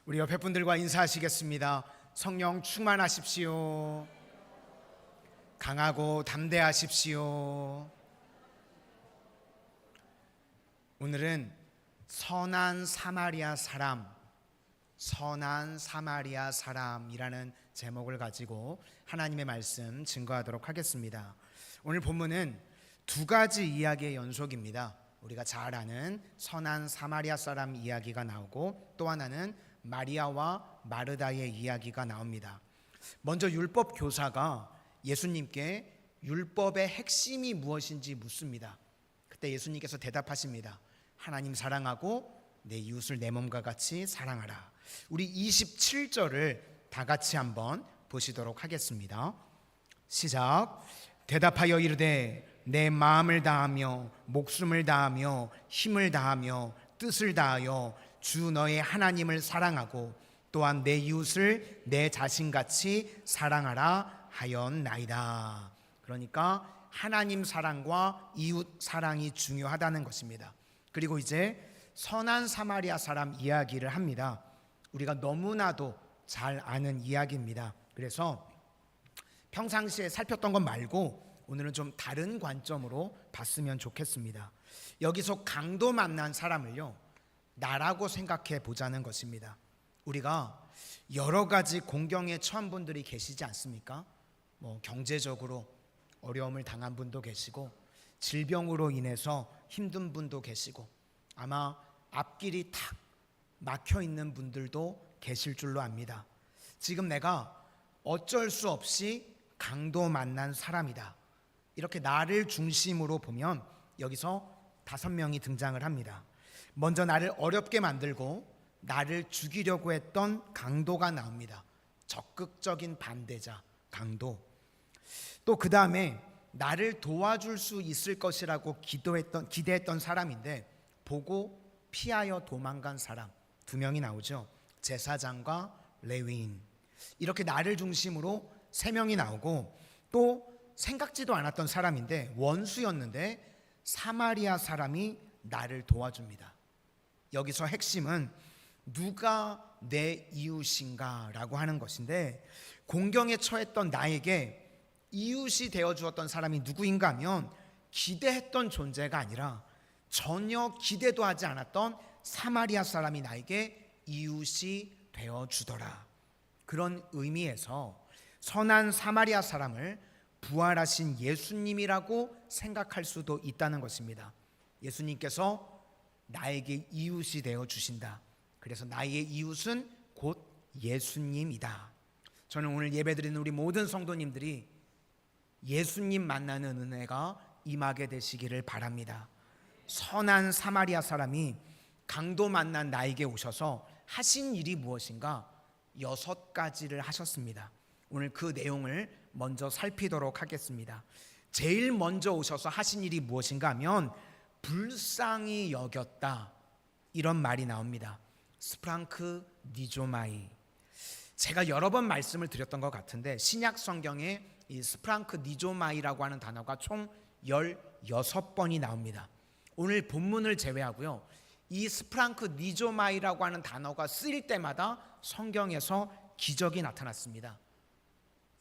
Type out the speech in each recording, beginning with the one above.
우리 옆에 분들과 인사하시겠습니다. 성령 충만하십시오. 강하고 담대하십시오. 오늘은 선한 사마리아 사람이라는 제목을 가지고 하나님의 말씀 증거하도록 하겠습니다. 오늘 본문은 두 가지 이야기의 연속입니다. 우리가 잘 아는 선한 사마리아 사람 이야기가 나오고, 또 하나는 마리아와 마르다의 이야기가 나옵니다. 먼저 율법 교사가 예수님께 율법의 핵심이 무엇인지 묻습니다. 그때 예수님께서 대답하십니다. 하나님 사랑하고 내 이웃을 내 몸과 같이 사랑하라. 우리 27절을 다 같이 한번 보시도록 하겠습니다. 시작. 대답하여 이르되 내 마음을 다하며 목숨을 다하며 힘을 다하며 뜻을 다하여 주 너의 하나님을 사랑하고 또한 내 이웃을 내 자신같이 사랑하라 하였나이다. 그러니까 하나님 사랑과 이웃 사랑이 중요하다는 것입니다. 그리고 이제 선한 사마리아 사람 이야기를 합니다. 우리가 너무나도 잘 아는 이야기입니다. 그래서 평상시에 살폈던 것 말고 오늘은 좀 다른 관점으로 봤으면 좋겠습니다. 여기서 강도 만난 사람을요, 나라고 생각해 보자는 것입니다. 우리가 여러 가지 공경에 처한 분들이 계시지 않습니까? 경제적으로 어려움을 당한 분도 계시고, 질병으로 인해서 힘든 분도 계시고, 아마 앞길이 탁 막혀 있는 분들도 계실 줄로 압니다. 지금 내가 어쩔 수 없이 강도 만난 사람이다, 이렇게 나를 중심으로 보면 여기서 5명이 등장을 합니다. 먼저 나를 어렵게 만들고 나를 죽이려고 했던 강도가 나옵니다. 적극적인 반대자 강도. 또 그 다음에 나를 도와줄 수 있을 것이라고 기대했던 사람인데 보고 피하여 도망간 사람 2명이 나오죠. 제사장과 레위인. 이렇게 나를 중심으로 3명이 나오고, 또 생각지도 않았던 사람인데 원수였는데 사마리아 사람이 나를 도와줍니다. 여기서 핵심은 누가 내 이웃인가 라고 하는 것인데, 공경에 처했던 나에게 이웃이 되어주었던 사람이 누구인가 하면 기대했던 존재가 아니라 전혀 기대도 하지 않았던 사마리아 사람이 나에게 이웃이 되어주더라. 그런 의미에서 선한 사마리아 사람을 부활하신 예수님이라고 생각할 수도 있다는 것입니다. 예수님께서 나에게 이웃이 되어 주신다. 그래서 나의 이웃은 곧 예수님이다. 저는 오늘 예배드리는 우리 모든 성도님들이 예수님 만나는 은혜가 임하게 되시기를 바랍니다. 선한 사마리아 사람이 강도 만난 나에게 오셔서 하신 일이 무엇인가 6가지를 하셨습니다. 오늘 그 내용을 먼저 살피도록 하겠습니다. 제일 먼저 오셔서 하신 일이 무엇인가 하면 불쌍히 여겼다, 이런 말이 나옵니다. 스프랑크 니조마이. 제가 여러 번 말씀을 드렸던 것 같은데 신약 성경에 이 스프랑크 니조마이라고 하는 단어가 총 16번이 나옵니다. 오늘 본문을 제외하고요, 이 스프랑크 니조마이라고 하는 단어가 쓰일 때마다 성경에서 기적이 나타났습니다.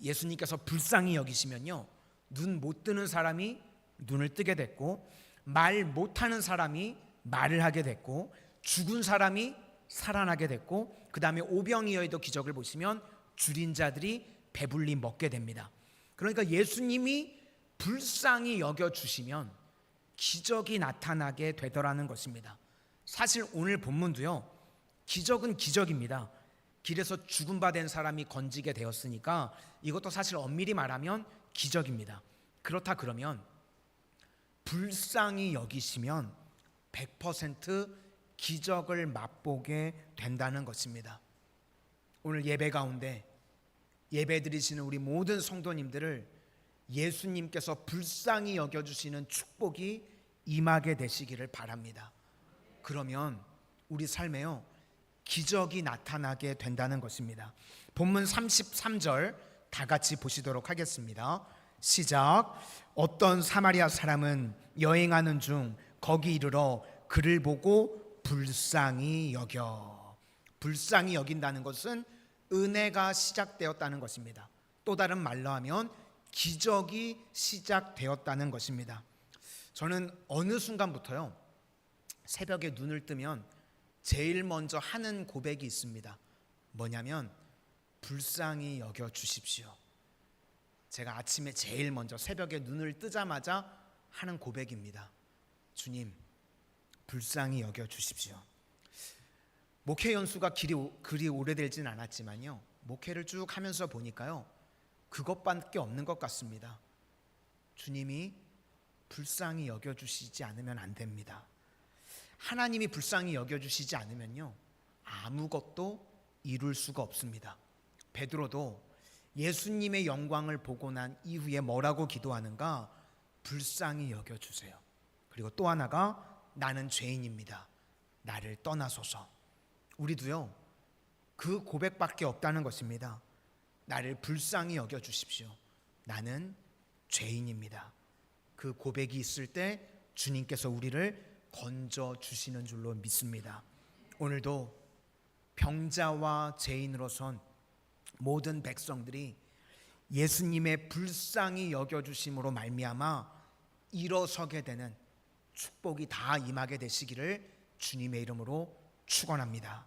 예수님께서 불쌍히 여기시면요, 눈 못 뜨는 사람이 눈을 뜨게 됐고, 말 못하는 사람이 말을 하게 됐고, 죽은 사람이 살아나게 됐고, 그 다음에 오병이어에도 기적을 보시면 줄인 자들이 배불리 먹게 됩니다. 그러니까 예수님이 불쌍히 여겨주시면 기적이 나타나게 되더라는 것입니다. 사실 오늘 본문도요, 기적은 기적입니다. 길에서 죽은 바 된 사람이 건지게 되었으니까 이것도 사실 엄밀히 말하면 기적입니다. 그렇다 그러면 불쌍히 여기시면 100% 기적을 맛보게 된다는 것입니다. 오늘 예배 가운데 예배드리시는 우리 모든 성도님들을 예수님께서 불쌍히 여겨주시는 축복이 임하게 되시기를 바랍니다. 그러면 우리 삶에요, 기적이 나타나게 된다는 것입니다. 본문 33절 다 같이 보시도록 하겠습니다. 시작. 어떤 사마리아 사람은 여행하는 중 거기 이르러 그를 보고 불쌍히 여겨. 불쌍히 여긴다는 것은 은혜가 시작되었다는 것입니다. 또 다른 말로 하면 기적이 시작되었다는 것입니다. 저는 어느 순간부터요, 새벽에 눈을 뜨면 제일 먼저 하는 고백이 있습니다. 뭐냐면 불쌍히 여겨 주십시오. 제가 아침에 제일 먼저 새벽에 눈을 뜨자마자 하는 고백입니다. 주님, 불쌍히 여겨 주십시오. 목회 연수가 그리 오래되진 않았지만요, 목회를 쭉 하면서 보니까요, 그것밖에 없는 것 같습니다. 주님이 불쌍히 여겨주시지 않으면 안 됩니다. 하나님이 불쌍히 여겨주시지 않으면요, 아무것도 이룰 수가 없습니다. 베드로도 예수님의 영광을 보고 난 이후에 뭐라고 기도하는가? 불쌍히 여겨주세요. 그리고 또 하나가 나는 죄인입니다. 나를 떠나소서. 우리도요, 그 고백밖에 없다는 것입니다. 나를 불쌍히 여겨주십시오. 나는 죄인입니다. 그 고백이 있을 때 주님께서 우리를 건져주시는 줄로 믿습니다. 오늘도 병자와 죄인으로선 모든 백성들이 예수님의 불쌍히 여겨주심으로 말미암아 일어서게 되는 축복이 다 임하게 되시기를 주님의 이름으로 축원합니다.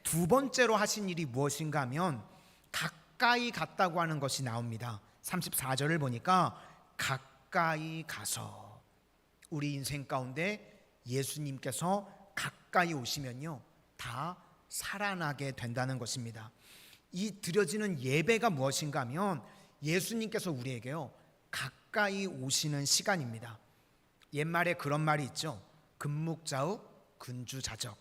두 번째로 하신 일이 무엇인가 하면 가까이 갔다고 하는 것이 나옵니다. 34절을 보니까 가까이 가서, 우리 인생 가운데 예수님께서 가까이 오시면요, 다 살아나게 된다는 것입니다. 이 드려지는 예배가 무엇인가 하면 예수님께서 우리에게요, 가까이 오시는 시간입니다. 옛말에 그런 말이 있죠. 금묵자욱 근주자적.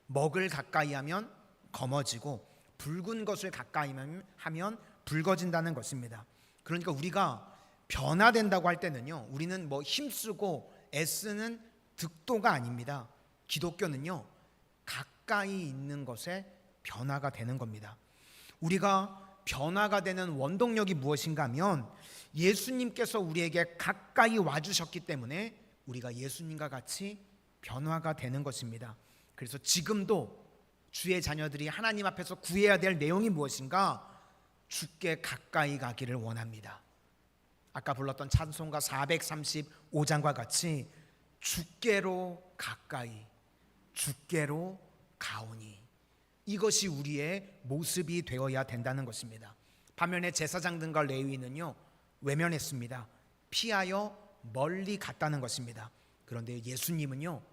먹을 가까이 하면 검어지고 붉은 것을 가까이 하면 붉어진다는 것입니다. 그러니까 우리가 변화된다고 할 때는요, 우리는 뭐 힘쓰고 애쓰는 득도가 아닙니다. 기독교는요, 가까이 있는 것에 변화가 되는 겁니다. 우리가 변화가 되는 원동력이 무엇인가 하면 예수님께서 우리에게 가까이 와주셨기 때문에 우리가 예수님과 같이 변화가 되는 것입니다. 그래서 지금도 주의 자녀들이 하나님 앞에서 구해야 될 내용이 무엇인가? 주께 가까이 가기를 원합니다. 아까 불렀던 찬송가 435장과 같이 주께로 가까이, 주께로 가오니, 이것이 우리의 모습이 되어야 된다는 것입니다. 반면에 제사장들과 레위인은요, 외면했습니다. 피하여 멀리 갔다는 것입니다. 그런데 예수님은요,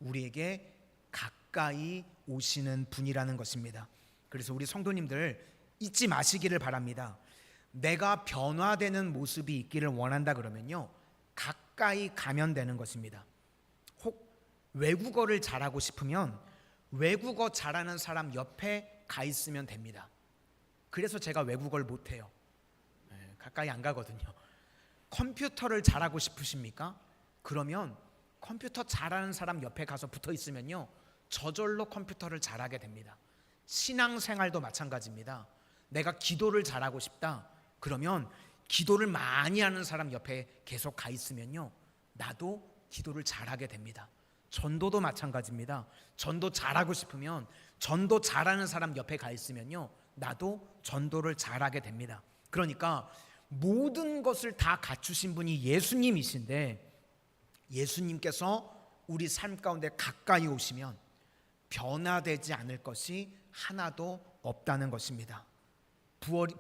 우리에게 가까이 오시는 분이라는 것입니다. 그래서 우리 성도님들 잊지 마시기를 바랍니다. 내가 변화되는 모습이 있기를 원한다 그러면요, 가까이 가면 되는 것입니다. 혹 외국어를 잘하고 싶으면 외국어 잘하는 사람 옆에 가 있으면 됩니다. 그래서 제가 외국어를 못해요. 가까이 안 가거든요. 컴퓨터를 잘하고 싶으십니까? 그러면 컴퓨터 잘하는 사람 옆에 가서 붙어 있으면요, 저절로 컴퓨터를 잘하게 됩니다. 신앙생활도 마찬가지입니다. 내가 기도를 잘하고 싶다 그러면 기도를 많이 하는 사람 옆에 계속 가 있으면요, 나도 기도를 잘하게 됩니다. 전도도 마찬가지입니다. 전도 잘하고 싶으면 전도 잘하는 사람 옆에 가 있으면요, 나도 전도를 잘하게 됩니다. 그러니까 모든 것을 다 갖추신 분이 예수님이신데, 예수님께서 우리 삶 가운데 가까이 오시면 변화되지 않을 것이 하나도 없다는 것입니다.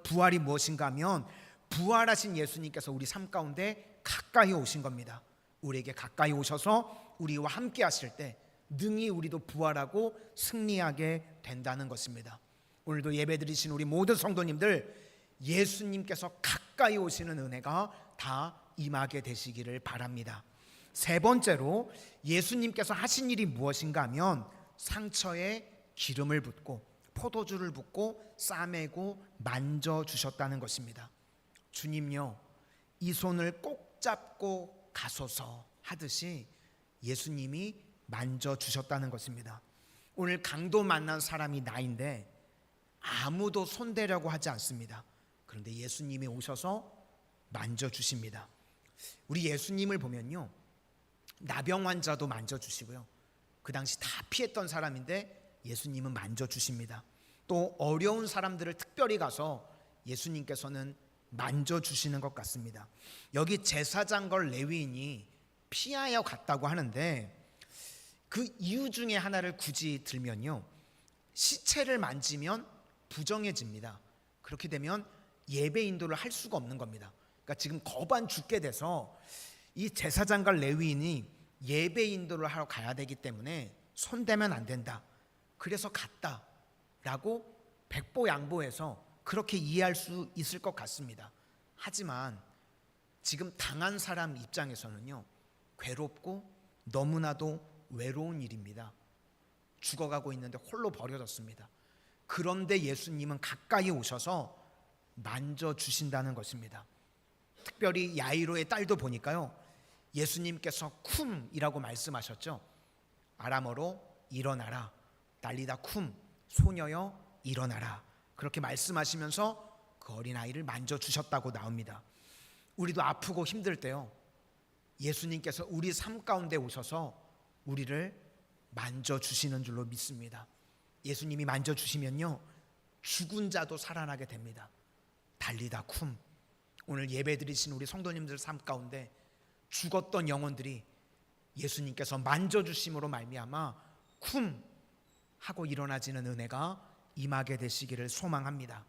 부활이 무엇인가 하면 부활하신 예수님께서 우리 삶 가운데 가까이 오신 겁니다. 우리에게 가까이 오셔서 우리와 함께 하실 때 능히 우리도 부활하고 승리하게 된다는 것입니다. 오늘도 예배드리신 우리 모든 성도님들, 예수님께서 가까이 오시는 은혜가 다 임하게 되시기를 바랍니다. 세 번째로 예수님께서 하신 일이 무엇인가 하면 상처에 기름을 붓고 포도주를 붓고 싸매고 만져주셨다는 것입니다. 주님요, 이 손을 꼭 잡고 가소서 하듯이 예수님이 만져주셨다는 것입니다. 오늘 강도 만난 사람이 나인데 아무도 손대려고 하지 않습니다. 그런데 예수님이 오셔서 만져주십니다. 우리 예수님을 보면요, 나병 환자도 만져주시고요, 그 당시 다 피했던 사람인데 예수님은 만져주십니다. 또 어려운 사람들을 특별히 가서 예수님께서는 만져주시는 것 같습니다. 여기 제사장과 레위인이 피하여 갔다고 하는데 그 이유 중에 하나를 굳이 들면요, 시체를 만지면 부정해집니다. 그렇게 되면 예배 인도를 할 수가 없는 겁니다. 그러니까 지금 거반 죽게 돼서 이 제사장과 레위인이 예배 인도를 하러 가야 되기 때문에 손대면 안 된다, 그래서 갔다라고 백보양보해서 그렇게 이해할 수 있을 것 같습니다. 하지만 지금 당한 사람 입장에서는요, 괴롭고 너무나도 외로운 일입니다. 죽어가고 있는데 홀로 버려졌습니다. 그런데 예수님은 가까이 오셔서 만져주신다는 것입니다. 특별히 야이로의 딸도 보니까요, 예수님께서 쿰이라고 말씀하셨죠. 아람어로 일어나라, 달리다 쿰, 소녀여 일어나라, 그렇게 말씀하시면서 그 어린아이를 만져주셨다고 나옵니다. 우리도 아프고 힘들 때요, 예수님께서 우리 삶 가운데 오셔서 우리를 만져주시는 줄로 믿습니다. 예수님이 만져주시면요, 죽은 자도 살아나게 됩니다. 달리다 쿰. 오늘 예배드리신 우리 성도님들 삶 가운데 죽었던 영혼들이 예수님께서 만져주심으로 말미암아 쿰 하고 일어나지는 은혜가 임하게 되시기를 소망합니다.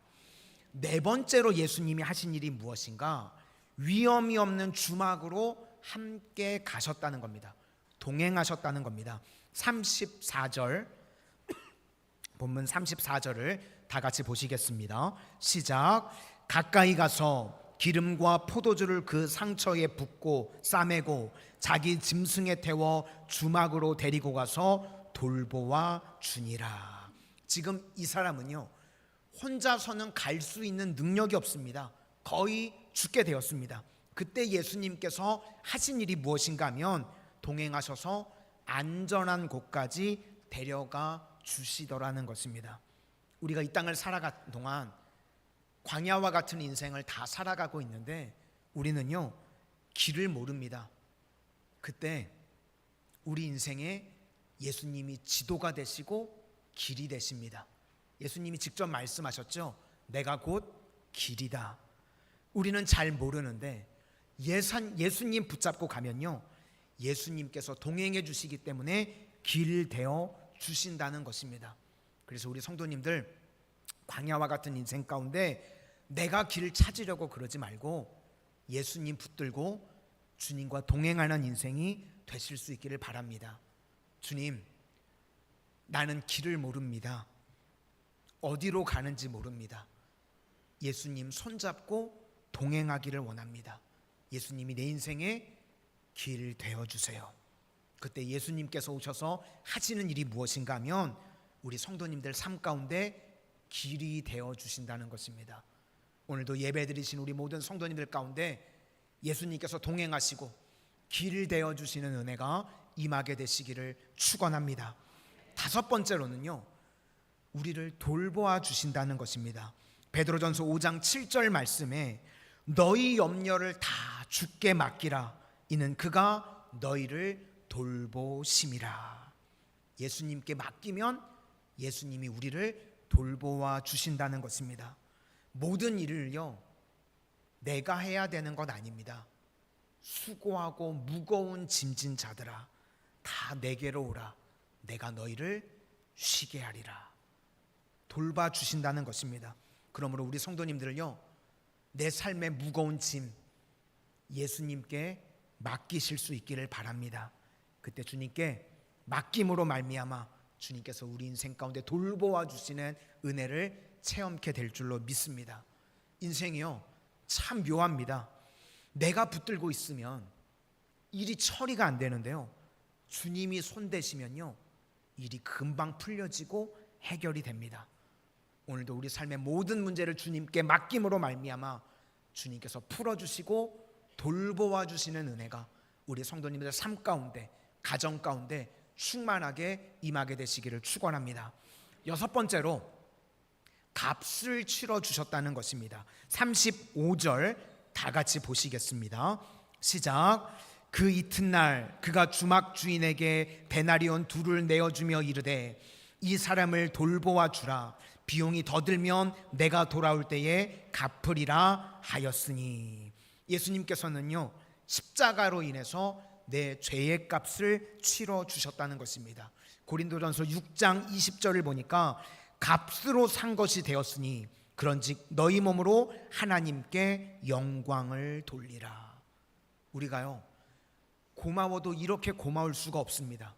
네 번째로 예수님이 하신 일이 무엇인가? 위험이 없는 주막으로 함께 가셨다는 겁니다. 동행하셨다는 겁니다. 34절, 본문 34절을 다 같이 보시겠습니다. 시작. 가까이 가서 기름과 포도주를 그 상처에 붓고 싸매고 자기 짐승에 태워 주막으로 데리고 가서 돌보아 주니라. 지금 이 사람은요, 혼자서는 갈 수 있는 능력이 없습니다. 거의 죽게 되었습니다. 그때 예수님께서 하신 일이 무엇인가 하면 동행하셔서 안전한 곳까지 데려가 주시더라는 것입니다. 우리가 이 땅을 살아가는 동안 광야와 같은 인생을 다 살아가고 있는데 우리는요, 길을 모릅니다. 그때 우리 인생에 예수님이 지도가 되시고 길이 되십니다. 예수님이 직접 말씀하셨죠. 내가 곧 길이다. 우리는 잘 모르는데 예수님 붙잡고 가면요, 예수님께서 동행해 주시기 때문에 길 되어 주신다는 것입니다. 그래서 우리 성도님들, 광야와 같은 인생 가운데 내가 길을 찾으려고 그러지 말고 예수님 붙들고 주님과 동행하는 인생이 되실 수 있기를 바랍니다. 주님, 나는 길을 모릅니다. 어디로 가는지 모릅니다. 예수님 손잡고 동행하기를 원합니다. 예수님이 내 인생의 길 되어주세요. 그때 예수님께서 오셔서 하시는 일이 무엇인가 하면 우리 성도님들 삶 가운데 길이 되어주신다는 것입니다. 오늘도 예배드리신 우리 모든 성도님들 가운데 예수님께서 동행하시고 길 되어주시는 은혜가 임하게 되시기를 축원합니다. 다섯 번째로는요, 우리를 돌보아 주신다는 것입니다. 베드로전서 5장 7절 말씀에 너희 염려를 다 주께 맡기라, 이는 그가 너희를 돌보심이라. 예수님께 맡기면 예수님이 우리를 돌보아 주신다는 것입니다. 모든 일을요, 내가 해야 되는 것 아닙니다. 수고하고 무거운 짐진 자들아, 다 내게로 오라, 내가 너희를 쉬게 하리라. 돌봐 주신다는 것입니다. 그러므로 우리 성도님들은요, 내 삶의 무거운 짐 예수님께 맡기실 수 있기를 바랍니다. 그때 주님께 맡김으로 말미암아 주님께서 우리 인생 가운데 돌보아 주시는 은혜를 체험케 될 줄로 믿습니다. 인생이요, 참 묘합니다. 내가 붙들고 있으면 일이 처리가 안 되는데요, 주님이 손대시면요, 일이 금방 풀려지고 해결이 됩니다. 오늘도 우리 삶의 모든 문제를 주님께 맡김으로 말미암아 주님께서 풀어주시고 돌보아 주시는 은혜가 우리 성도님들 삶 가운데, 가정 가운데 충만하게 임하게 되시기를 축원합니다. 여섯 번째로 값을 치러 주셨다는 것입니다. 35절 다 같이 보시겠습니다. 시작. 그 이튿날 그가 주막 주인에게 데나리온 둘을 내어주며 이르되 이 사람을 돌보아 주라. 비용이 더 들면 내가 돌아올 때에 갚으리라 하였으니. 예수님께서는요, 십자가로 인해서 내 죄의 값을 치러 주셨다는 것입니다. 고린도전서 6장 20절을 보니까 값으로 산 것이 되었으니 그런즉 너희 몸으로 하나님께 영광을 돌리라. 우리가요, 고마워도 이렇게 고마울 수가 없습니다.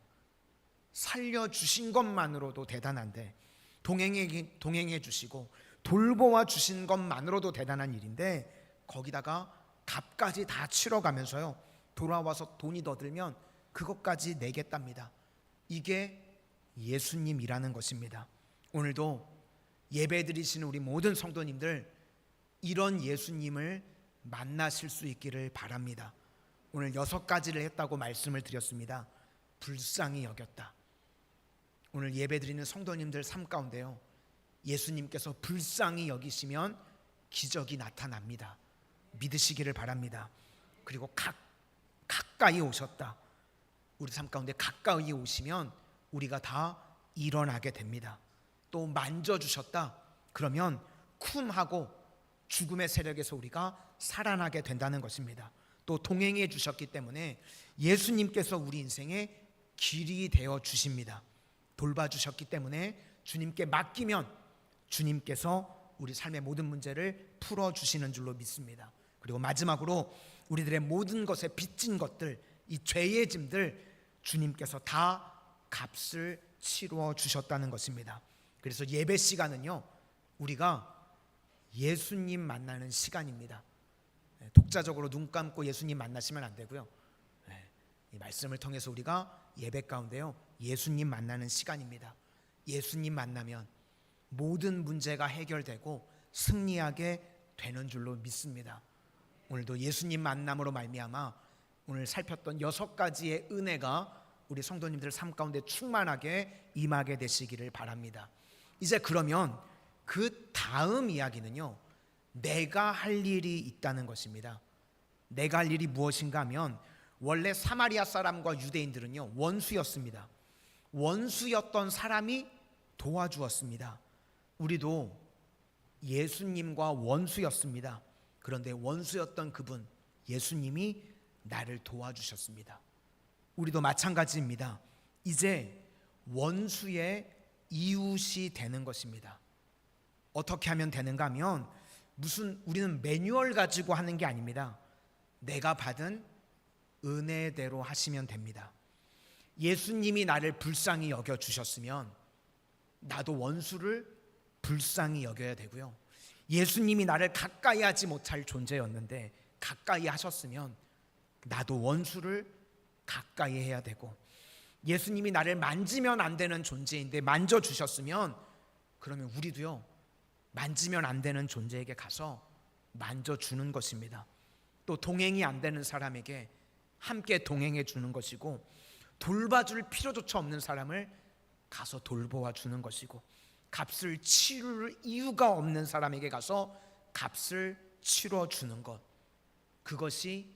살려주신 것만으로도 대단한데, 동행해 주시고 돌보아 주신 것만으로도 대단한 일인데, 거기다가 값까지 다 치러가면서요, 돌아와서 돈이 더 들면 그것까지 내겠답니다. 이게 예수님이라는 것입니다. 오늘도 예배 드리시는 우리 모든 성도님들, 이런 예수님을 만나실 수 있기를 바랍니다. 오늘 6가지를 했다고 말씀을 드렸습니다. 불쌍히 여겼다. 오늘 예배 드리는 성도님들 삶 가운데요, 예수님께서 불쌍히 여기시면 기적이 나타납니다. 믿으시기를 바랍니다. 그리고 가까이 오셨다. 우리 삶 가운데 가까이 오시면 우리가 다 일어나게 됩니다. 또 만져주셨다. 그러면 쿵 하고 죽음의 세력에서 우리가 살아나게 된다는 것입니다. 또 동행해 주셨기 때문에 예수님께서 우리 인생의 길이 되어 주십니다. 돌봐주셨기 때문에 주님께 맡기면 주님께서 우리 삶의 모든 문제를 풀어주시는 줄로 믿습니다. 그리고 마지막으로 우리들의 모든 것에 빚진 것들, 이 죄의 짐들 주님께서 다 값을 치루어 주셨다는 것입니다. 그래서 예배 시간은요, 우리가 예수님 만나는 시간입니다. 독자적으로 눈 감고 예수님 만나시면 안 되고요, 이 말씀을 통해서 우리가 예배 가운데요, 예수님 만나는 시간입니다. 예수님 만나면 모든 문제가 해결되고 승리하게 되는 줄로 믿습니다. 오늘도 예수님 만남으로 말미암아 오늘 살폈던 6가지의 은혜가 우리 성도님들 삶 가운데 충만하게 임하게 되시기를 바랍니다. 이제 그러면 그 다음 이야기는요, 내가 할 일이 있다는 것입니다. 내가 할 일이 무엇인가 하면, 원래 사마리아 사람과 유대인들은요, 원수였습니다. 원수였던 사람이 도와주었습니다. 우리도 예수님과 원수였습니다. 그런데 원수였던 그분 예수님이 나를 도와주셨습니다. 우리도 마찬가지입니다. 이제 원수의 이웃이 되는 것입니다. 어떻게 하면 되는가 하면, 우리는 매뉴얼 가지고 하는 게 아닙니다. 내가 받은 은혜대로 하시면 됩니다. 예수님이 나를 불쌍히 여겨주셨으면 나도 원수를 불쌍히 여겨야 되고요, 예수님이 나를 가까이 하지 못할 존재였는데 가까이 하셨으면 나도 원수를 가까이 해야 되고, 예수님이 나를 만지면 안 되는 존재인데 만져주셨으면 그러면 우리도요, 만지면 안 되는 존재에게 가서 만져주는 것입니다. 또 동행이 안 되는 사람에게 함께 동행해 주는 것이고, 돌봐줄 필요조차 없는 사람을 가서 돌보아 주는 것이고, 값을 치를 이유가 없는 사람에게 가서 값을 치러 주는 것, 그것이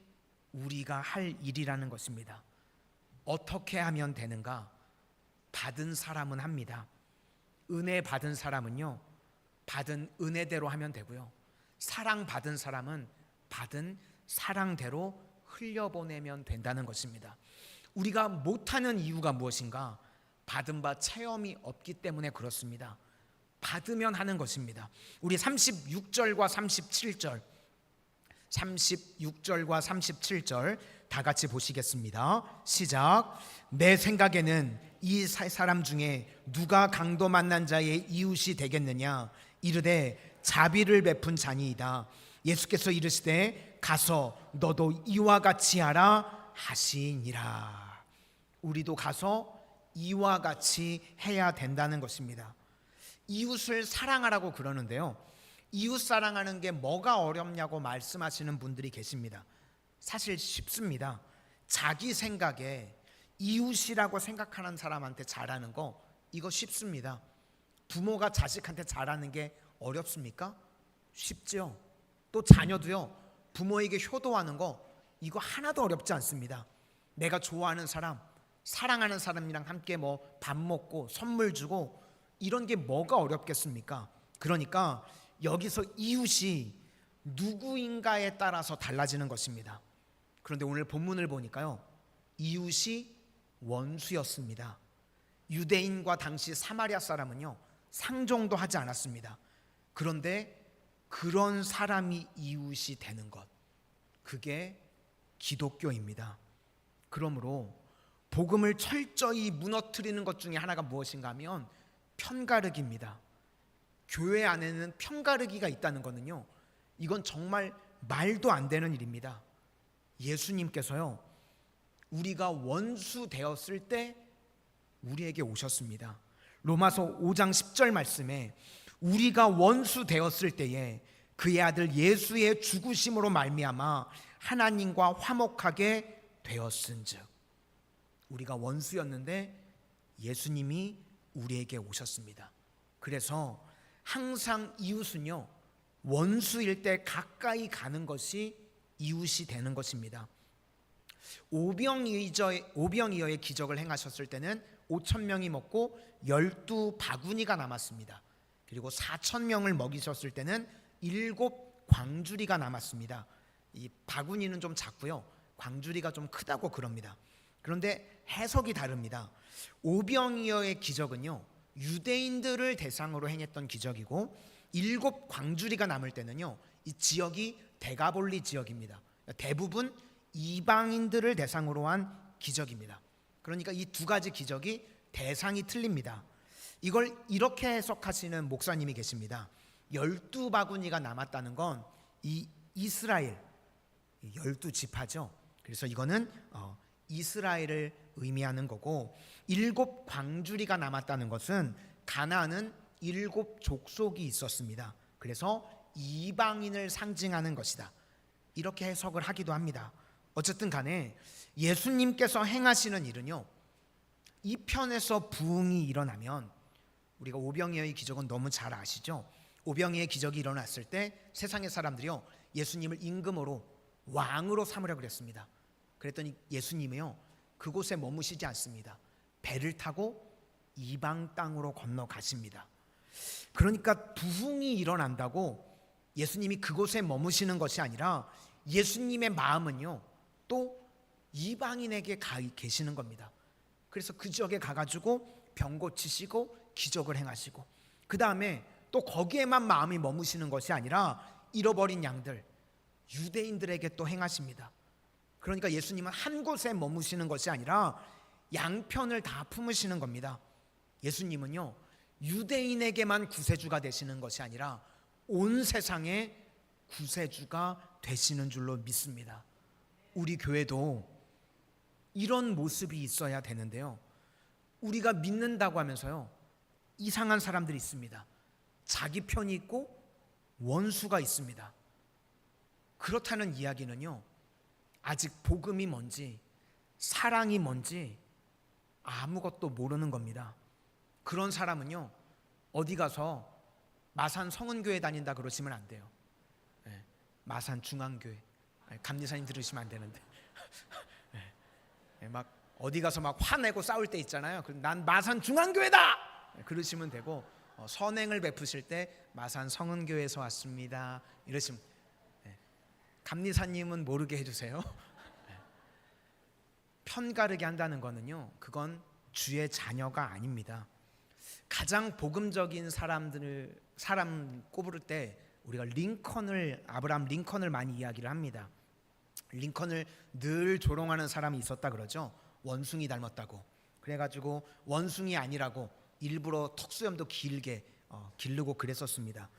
우리가 할 일이라는 것입니다. 어떻게 하면 되는가? 받은 사람은 합니다. 은혜 받은 사람은요, 받은 은혜대로 하면 되고요, 사랑받은 사람은 받은 사랑대로 흘려보내면 된다는 것입니다. 우리가 못하는 이유가 무엇인가? 받은 바 체험이 없기 때문에 그렇습니다. 받으면 하는 것입니다. 우리 36절과 37절, 36절과 37절 다 같이 보시겠습니다. 시작. 내 생각에는 이 사람 중에 누가 강도 만난 자의 이웃이 되겠느냐? 이르되 자비를 베푼 자니이다. 예수께서 이르시되 가서 너도 이와 같이 하라 하시니라. 우리도 가서 이와 같이 해야 된다는 것입니다. 이웃을 사랑하라고 그러는데요, 이웃 사랑하는 게 뭐가 어렵냐고 말씀하시는 분들이 계십니다. 사실 쉽습니다. 자기 생각에 이웃이라고 생각하는 사람한테 잘하는 거, 이거 쉽습니다. 부모가 자식한테 잘하는 게 어렵습니까? 쉽죠. 또 자녀도요, 부모에게 효도하는 거, 이거 하나도 어렵지 않습니다. 내가 좋아하는 사람, 사랑하는 사람이랑 함께 뭐 밥 먹고 선물 주고 이런 게 뭐가 어렵겠습니까? 그러니까 여기서 이웃이 누구인가에 따라서 달라지는 것입니다. 그런데 오늘 본문을 보니까요, 이웃이 원수였습니다. 유대인과 당시 사마리아 사람은요, 상종도 하지 않았습니다. 그런데 그런 사람이 이웃이 되는 것, 그게 기독교입니다. 그러므로 복음을 철저히 무너뜨리는 것 중에 하나가 무엇인가 하면 편가르기입니다. 교회 안에는 편가르기가 있다는 것은요, 이건 정말 말도 안 되는 일입니다. 예수님께서요, 우리가 원수 되었을 때 우리에게 오셨습니다. 로마서 5장 10절 말씀에 우리가 원수 되었을 때에 그의 아들 예수의 죽으심으로 말미암아 하나님과 화목하게 되었은즉, 우리가 원수였는데 예수님이 우리에게 오셨습니다. 그래서 항상 이웃은요, 원수일 때 가까이 가는 것이 이웃이 되는 것입니다. 오병이어의 기적을 행하셨을 때는 5,000명이 먹고 12바구니가 남았습니다. 그리고 4,000명을 먹이셨을 때는 7광주리가 남았습니다. 이 바구니는 좀 작고요, 광주리가 좀 크다고 그럽니다. 그런데 해석이 다릅니다. 오병이어의 기적은요, 유대인들을 대상으로 행했던 기적이고 7광주리가 남을 때는요, 이 지역이 데가볼리 지역입니다. 대부분 이방인들을 대상으로 한 기적입니다. 그러니까 이 두 가지 기적이 대상이 틀립니다. 이걸 이렇게 해석하시는 목사님이 계십니다. 12바구니가 남았다는 건 이 이스라엘 12지파죠. 그래서 이거는 이스라엘을 의미하는 거고, 7광주리가 남았다는 것은 가나안은 7족속이 있었습니다. 그래서 이방인을 상징하는 것이다, 이렇게 해석을 하기도 합니다. 어쨌든 간에 예수님께서 행하시는 일은요, 이 편에서 부흥이 일어나면, 우리가 오병이어의 기적은 너무 잘 아시죠? 오병이어의 기적이 일어났을 때 세상의 사람들이요, 예수님을 임금으로 왕으로 삼으려고 그랬습니다. 그랬더니 예수님이요, 그곳에 머무시지 않습니다. 배를 타고 이방 땅으로 건너가십니다. 그러니까 부흥이 일어난다고 예수님이 그곳에 머무시는 것이 아니라 예수님의 마음은요, 또 이방인에게 가 계시는 겁니다. 그래서 그 지역에 가가지고 병 고치시고 기적을 행하시고, 그 다음에 또 거기에만 마음이 머무시는 것이 아니라 잃어버린 양들, 유대인들에게 또 행하십니다. 그러니까 예수님은 한 곳에 머무시는 것이 아니라 양편을 다 품으시는 겁니다. 예수님은요, 유대인에게만 구세주가 되시는 것이 아니라 온 세상의 구세주가 되시는 줄로 믿습니다. 우리 교회도 이런 모습이 있어야 되는데요, 우리가 믿는다고 하면서요, 이상한 사람들이 있습니다. 자기 편이 있고 원수가 있습니다. 그렇다는 이야기는요, 아직 복음이 뭔지 사랑이 뭔지 아무것도 모르는 겁니다. 그런 사람은요, 어디 가서 마산 성은교회 다닌다 그러시면 안 돼요. 마산 중앙교회, 감리사님 들으시면 안 되는데 막 어디 가서 막 화내고 싸울 때 있잖아요. 난 마산 중앙교회다 그러시면 되고, 선행을 베푸실 때 마산 성은교회에서 왔습니다 이러시면, 감리사님은 모르게 해주세요. 편가르게 한다는 거는요, 그건 주의 자녀가 아닙니다. 가장 복음적인 사람 꼽을 때 우리가 아브라함 링컨을 많이 이야기를 합니다. 링컨을 늘 조롱하는 사람이 있었다 그러죠. 원숭이 닮았다고. 그래가지고 원숭이 아니라고 일부러 턱수염도 길게 기르고 그랬었습니다.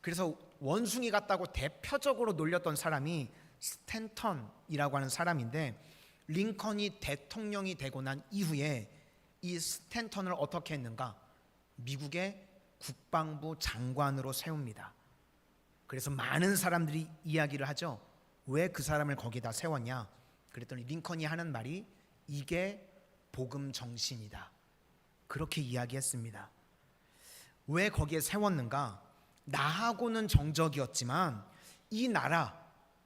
그래서 원숭이 같다고 대표적으로 놀렸던 사람이 스탠턴이라고 하는 사람인데, 링컨이 대통령이 되고 난 이후에 이 스탠턴을 어떻게 했는가? 미국의 국방부 장관으로 세웁니다. 그래서 많은 사람들이 이야기를 하죠. 왜 그 사람을 거기다 세웠냐? 그랬더니 링컨이 하는 말이 이게 복음 정신이다, 그렇게 이야기했습니다. 왜 거기에 세웠는가? 나하고는 정적이었지만 이 나라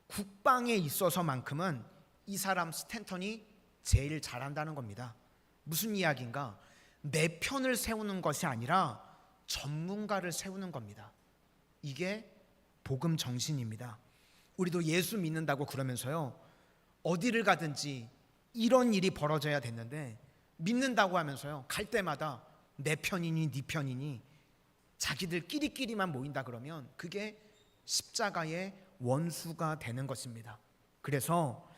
국방에 있어서만큼은 이 사람 스탠턴이 제일 잘한다는 겁니다. 무슨 이야기인가? 내 편을 세우는 것이 아니라 전문가를 세우는 겁니다. 이게 복음 정신입니다. 우리도 예수 믿는다고 그러면서요, 어디를 가든지 이런 일이 벌어져야 됐는데 믿는다고 하면서요, 갈 때마다 내 편이니 네 편이니 자기들끼리만 모인다 그러면 그게 십자가의 원수가 되는 것입니다. 그래서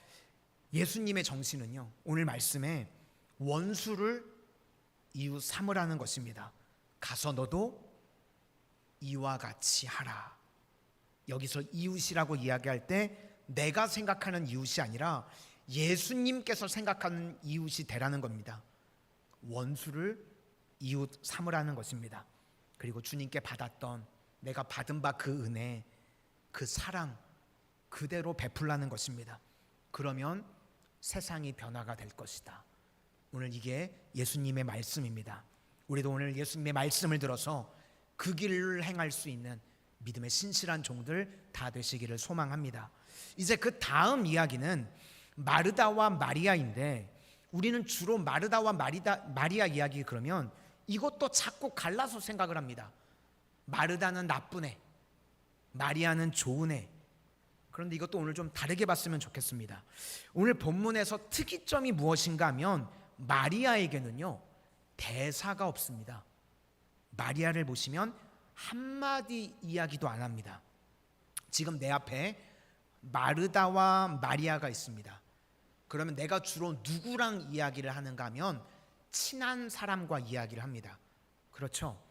예수님의 정신은요, 오늘 말씀에 원수를 이웃 삼으라는 것입니다. 가서 너도 이와 같이 하라. 여기서 이웃이라고 이야기할 때 내가 생각하는 이웃이 아니라 예수님께서 생각하는 이웃이 되라는 겁니다. 원수를 이웃 삼으라는 것입니다. 그리고 주님께 받았던, 내가 받은 바 그 은혜, 그 사랑 그대로 베풀라는 것입니다. 그러면 세상이 변화가 될 것이다. 오늘 이게 예수님의 말씀입니다. 우리도 오늘 예수님의 말씀을 들어서 그 길을 행할 수 있는 믿음의 신실한 종들 다 되시기를 소망합니다. 이제 그 다음 이야기는 마르다와 마리아인데, 우리는 주로 마르다와 마리아 이야기 그러면 이것도 자꾸 갈라서 생각을 합니다. 마르다는 나쁜 애, 마리아는 좋은 애. 그런데 이것도 오늘 좀 다르게 봤으면 좋겠습니다. 오늘 본문에서 특이점이 무엇인가 하면 마리아에게는요, 대사가 없습니다. 마리아를 보시면 한마디 이야기도 안 합니다. 지금 내 앞에 마르다와 마리아가 있습니다. 그러면 내가 주로 누구랑 이야기를 하는가 하면 친한 사람과 이야기를 합니다. 그렇죠?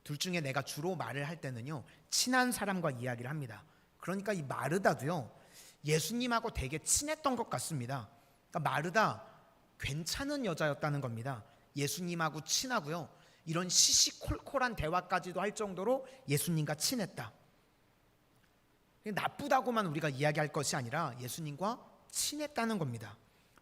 둘 중에 내가 주로 말을 할 때는요, 친한 사람과 이야기를 합니다. 그러니까 이 마르다도요, 예수님하고 되게 친했던 것 같습니다. 그러니까 마르다 괜찮은 여자였다는 겁니다. 예수님하고 친하고요, 이런 시시콜콜한 대화까지도 할 정도로 예수님과 친했다. 나쁘다고만 우리가 이야기할 것이 아니라 예수님과 친했다는 겁니다.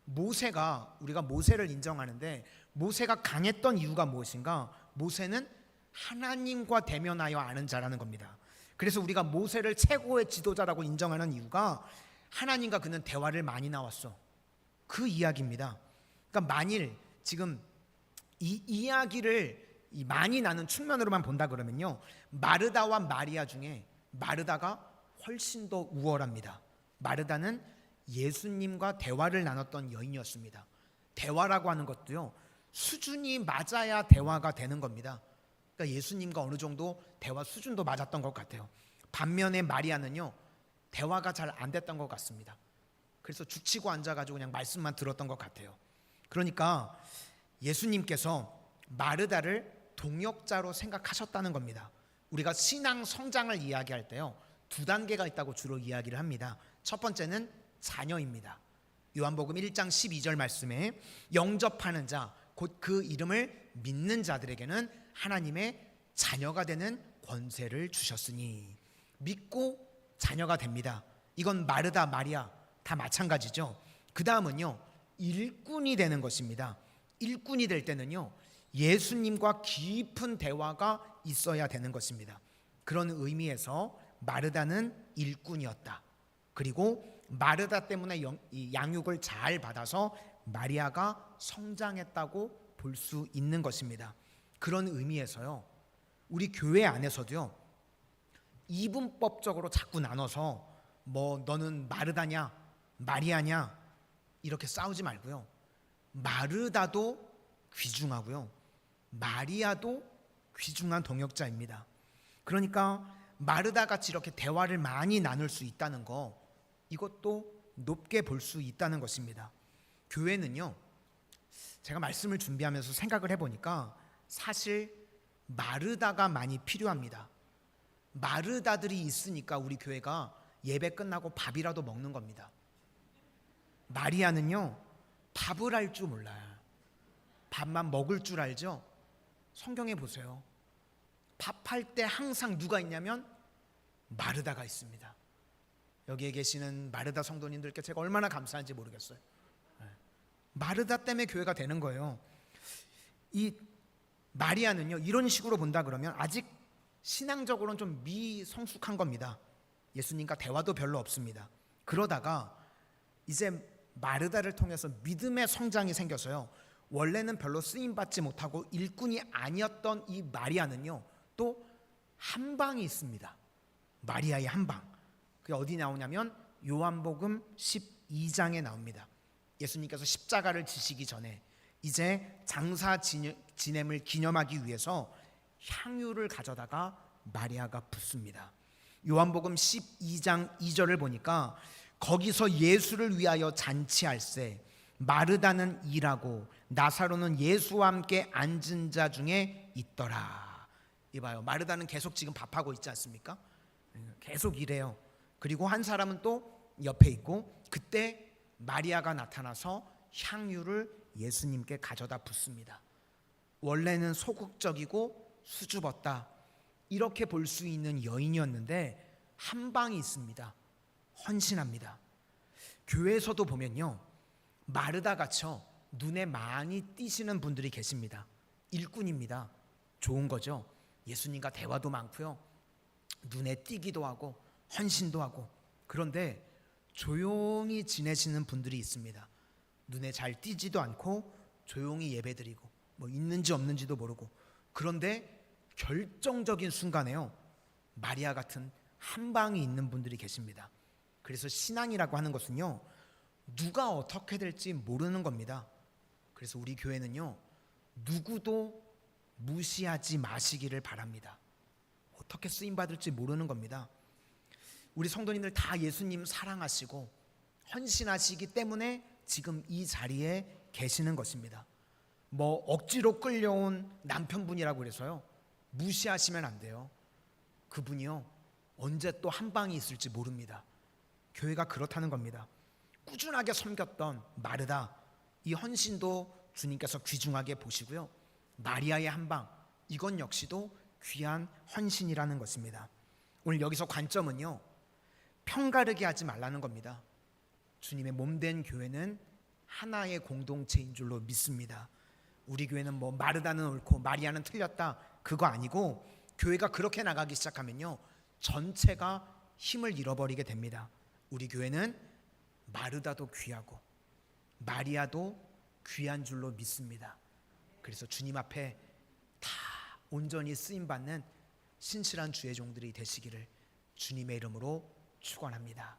모세가, 우리가 모세를 인정하는데 모세가 강했던 이유가 무엇인가? 모세는 하나님과 대면하여 아는 자라는 겁니다. 그래서 우리가 모세를 최고의 지도자라고 인정하는 이유가 하나님과 그는 대화를 많이 나왔어. 그 이야기입니다. 그러니까 만일 지금 이 이야기를 많이 나눈 측면으로만 본다 그러면요, 마르다와 마리아 중에 마르다가 훨씬 더 우월합니다. 마르다는 예수님과 대화를 나눴던 여인이었습니다. 대화라고 하는 것도요, 수준이 맞아야 대화가 되는 겁니다. 그러니까 예수님과 어느 정도 대화 수준도 맞았던 것 같아요. 반면에 마리아는요, 대화가 잘 안 됐던 것 같습니다. 그래서 죽치고 앉아가지고 그냥 말씀만 들었던 것 같아요. 그러니까 예수님께서 마르다를 동역자로 생각하셨다는 겁니다. 우리가 신앙 성장을 이야기할 때요, 두 단계가 있다고 주로 이야기를 합니다. 첫 번째는 자녀입니다. 요한복음 1장 12절 말씀에 영접하는 자, 곧 그 이름을 믿는 자들에게는 하나님의 자녀가 되는 권세를 주셨으니, 믿고 자녀가 됩니다. 이건 마르다, 마리아 다 마찬가지죠. 그 다음은요, 일꾼이 되는 것입니다. 일꾼이 될 때는요, 예수님과 깊은 대화가 있어야 되는 것입니다. 그런 의미에서 마르다는 일꾼이었다. 그리고 마르다 때문에 양육을 잘 받아서 마리아가 성장했다고 볼 수 있는 것입니다. 그런 의미에서요, 우리 교회 안에서도요, 이분법적으로 자꾸 나눠서 뭐 너는 마르다냐 마리아냐 이렇게 싸우지 말고요, 마르다도 귀중하고요, 마리아도 귀중한 동역자입니다. 그러니까 마르다 같이 이렇게 대화를 많이 나눌 수 있다는 거, 이것도 높게 볼 수 있다는 것입니다. 교회는요, 제가 말씀을 준비하면서 생각을 해보니까 사실 마르다가 많이 필요합니다. 마르다들이 있으니까 우리 교회가 예배 끝나고 밥이라도 먹는 겁니다. 마리아는요, 밥을 할 줄 몰라요. 밥만 먹을 줄 알죠? 성경에 보세요. 밥할 때 항상 누가 있냐면 마르다가 있습니다. 여기에 계시는 마르다 성도님들께 제가 얼마나 감사한지 모르겠어요. 마르다 때문에 교회가 되는 거예요. 이 마리아는요, 이런 식으로 본다 그러면 아직 신앙적으로는 좀 미성숙한 겁니다. 예수님과 대화도 별로 없습니다. 그러다가 이제 마르다를 통해서 믿음의 성장이 생겨서요, 원래는 별로 쓰임 받지 못하고 일꾼이 아니었던 이 마리아는요, 또 한 방이 있습니다. 마리아의 한 방. 그게 어디 나오냐면 요한복음 12장에 나옵니다. 예수님께서 십자가를 지시기 전에 이제 장사 지냄을 기념하기 위해서 향유를 가져다가 마리아가 붓습니다. 요한복음 12장 2절을 보니까 거기서 예수를 위하여 잔치할세 마르다는 일하고 나사로는 예수와 함께 앉은 자 중에 있더라. 이봐요, 마르다는 계속 지금 밥하고 있지 않습니까? 계속 일해요. 그리고 한 사람은 또 옆에 있고, 그때 마리아가 나타나서 향유를 예수님께 가져다 붓습니다. 원래는 소극적이고 수줍었다, 이렇게 볼 수 있는 여인이었는데 한 방이 있습니다. 헌신합니다. 교회에서도 보면요, 마르다 같이요 눈에 많이 띄시는 분들이 계십니다. 일꾼입니다. 좋은 거죠. 예수님과 대화도 많고요, 눈에 띄기도 하고 헌신도 하고. 그런데 조용히 지내시는 분들이 있습니다. 눈에 잘 띄지도 않고 조용히 예배드리고 뭐 있는지 없는지도 모르고. 그런데 결정적인 순간에요, 마리아 같은 한 방이 있는 분들이 계십니다. 그래서 신앙이라고 하는 것은요, 누가 어떻게 될지 모르는 겁니다. 그래서 우리 교회는요, 누구도 무시하지 마시기를 바랍니다. 어떻게 쓰임 받을지 모르는 겁니다. 우리 성도님들 다 예수님 사랑하시고 헌신하시기 때문에 지금 이 자리에 계시는 것입니다. 뭐 억지로 끌려온 남편분이라고 그래서요 무시하시면 안 돼요. 그분이요 언제 또 한 방이 있을지 모릅니다. 교회가 그렇다는 겁니다. 꾸준하게 섬겼던 마르다, 이 헌신도 주님께서 귀중하게 보시고요, 마리아의 한 방, 이건 역시도 귀한 헌신이라는 것입니다. 오늘 여기서 관점은요, 편가르기 하지 말라는 겁니다. 주님의 몸된 교회는 하나의 공동체인 줄로 믿습니다. 우리 교회는 뭐 마르다는 옳고 마리아는 틀렸다, 그거 아니고, 교회가 그렇게 나가기 시작하면요 전체가 힘을 잃어버리게 됩니다. 우리 교회는 마르다도 귀하고 마리아도 귀한 줄로 믿습니다. 그래서 주님 앞에 다 온전히 쓰임받는 신실한 주의 종들이 되시기를 주님의 이름으로 축원합니다.